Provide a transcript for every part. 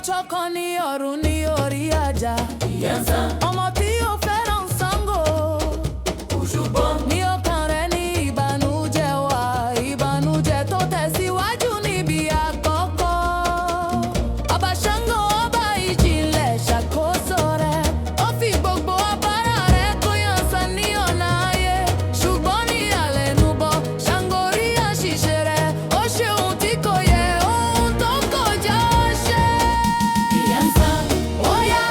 lọ́jọ́ kan ní ọ̀run ní orí àjà. Ìyànsán. Ọmọ tí ó fẹ́ràn Ṣàngó. Òṣùbọ. Ní ọkàn rẹ̀ ní ìbànújẹ́ wà, ìbànújẹ́ tó tẹ̀síwájú níbi àkọ́kọ́. Ọba Ṣàngó ọba ìjìnlẹ̀ ṣàkóso rẹ̀. Ó fi gbogbo agbára rẹ̀ kó Ìyànsán ní ọ̀nà ayé. Ṣùgbọ́n ní àlẹnubọ̀, Ṣàngó rí àṣìṣe rẹ̀. Ó ṣe ohun tí kò yẹ, ohun tó kọjá ṣe. Ìyànsán. Ó yá,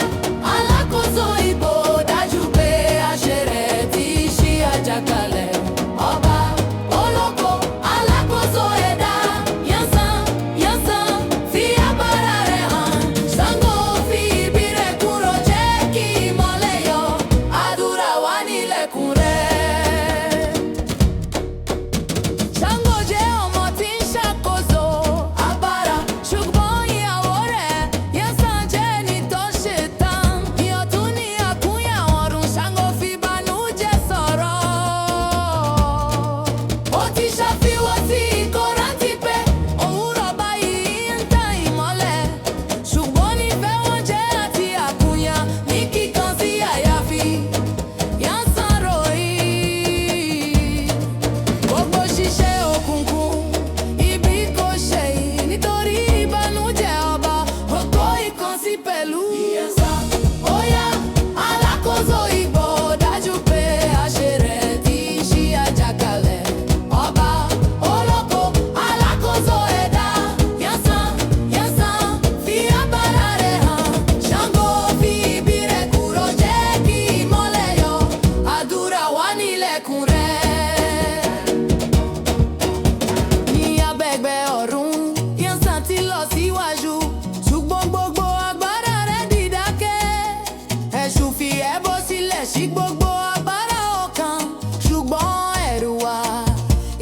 alákòóso ìbò dájú pé àṣẹ rẹ̀ ti ṣí àjàkálẹ̀. Ọba ológo, alákòóso ẹ̀dá. Ìyànsán, Ìyànsán, fi agbára rẹ̀ hàn. Ṣàngó fi ibi rẹ̀ kúrò, jẹ́ kí ìmọ́lẹ̀ yọ. Àdúrà wà nílẹ̀kùn rẹ̀. Ṣàngó jẹ́ ọmọ tí ń ṣàkóso agbára, ṣùgbọ́n ìyàwó rẹ̀ Ìyànsán jẹ́ ẹni tó ṣetán. Ní ọ̀tún ní àkúnya ọ̀run, Ṣàngó fi ìbànújẹ́ sọ̀rọ̀. Ó ti ṣàfihàn sí ìkórántí pé òwúrọ̀ báyìí ń tan ìmọ́lẹ̀. Ṣùgbọ́n nífẹ̀ẹ́ wọn jẹ́ àti àkúnya ní kíkan sí àyàfi. Ìyànsán ròyìn gbogbo ṣiṣẹ́ òkùnkùn, ibi kò ṣe yìí nítorí ìbànújẹ́ ọba. Gbogbo ìkànsí pẹ̀lú Ìyànsán. Ó yá, alákòóso ìbò dájú pé àṣẹ rẹ̀ ti ṣí àjàkálẹ̀. Ọba ológo, alákòóso ẹ̀dá. Ìyànsán, Ìyànsán, fi agbára rẹ̀ hàn. Ṣàngó fi ibi rẹ̀ kúrò, jẹ́ kí ìmọ́lẹ̀ yọ. Àdúrà wà nílẹ̀kùn rẹ̀. Ní abẹ́gbẹ́ ọ̀run, Ìyànsán ti lọ síwájú. Ṣùgbọ́n gbogbo agbára rẹ̀ di dákẹ́. Èṣù fi ẹbọ sílẹ̀ sí gbogbo agbára ọkàn. Ṣùgbọ́n ẹ̀rù wà.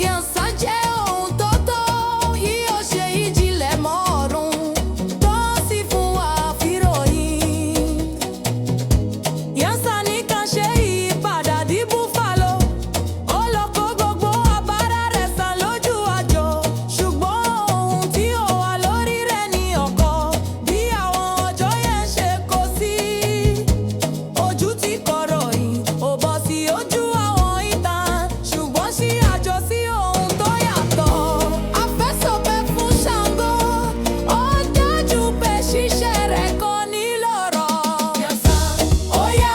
Ìyànsán jẹ́ ohun tó tó. Yóò ṣe ìjìnlẹ̀ mọ́ ọ̀run. Tó sì fún wa fìròyìn. Ìyànsán nìkan ṣe ìyípadà di búfàlò. Ó lọ kó gbogbo agbára rẹ̀ sàn lójú àjò. Ṣùgbọ́n ohun tí ó wà lórí rẹ̀ ní ọkọ̀. Bí àwọn ọjọ́ yẹn ṣe kó sí. Ojú tí kọ̀ròyìn ò bọ́ sí ojú àwọn ìtàn. Ṣùgbọ́n ṣí àjò sí ohun tó yàtọ̀. Afẹ́sọ̀fẹ́ fún Ṣàngó. Ó dájú pé ṣíṣe rẹ̀ kò ní lọ́rọ̀. Ìyànsán. Ó yá,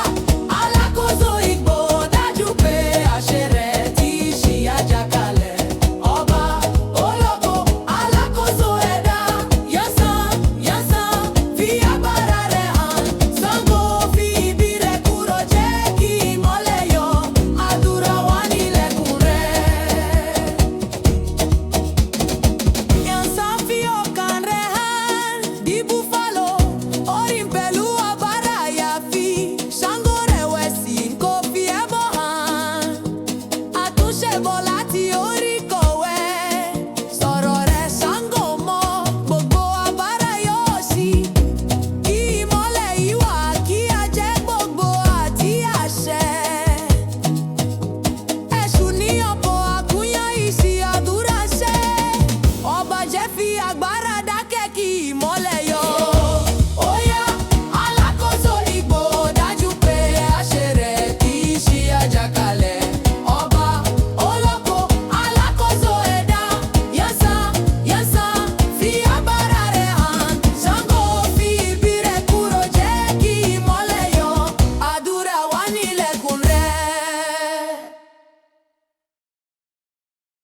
alákòóso ìgbò dájú pé àṣẹ rẹ̀ ti ṣí àjàkálẹ̀. Ọba ológo, alákòóso ẹ̀dá. Ìyànsán, Ìyànsán, fi agbára rẹ̀ hàn. Ṣàngó fi ibi rẹ̀ kúrò, jẹ́ kí ìmọ́lẹ̀ yọ. Àdúrà wà nílẹ̀kùn rẹ̀. Ìyànsán fi ọkàn rẹ̀ hàn. Di búfàlò, orin pẹ̀lú agbára àyàfi. Ṣàngó rẹ̀wẹ̀sì, kò fi ẹbọ hàn. Àtúnṣe bọ̀ láti orí kọ̀wé. Sọ̀rọ̀ rẹ̀ Ṣàngó mọ́, gbogbo agbára yóò ṣí. Kí ìmọ́lẹ̀ yìí wà, kí a jẹ́ gbogbo àti àṣẹ. Èṣù ní ọ̀pọ̀ àkúnya ìsì àdúrà ṣe. Ọba jẹ́ fi agbára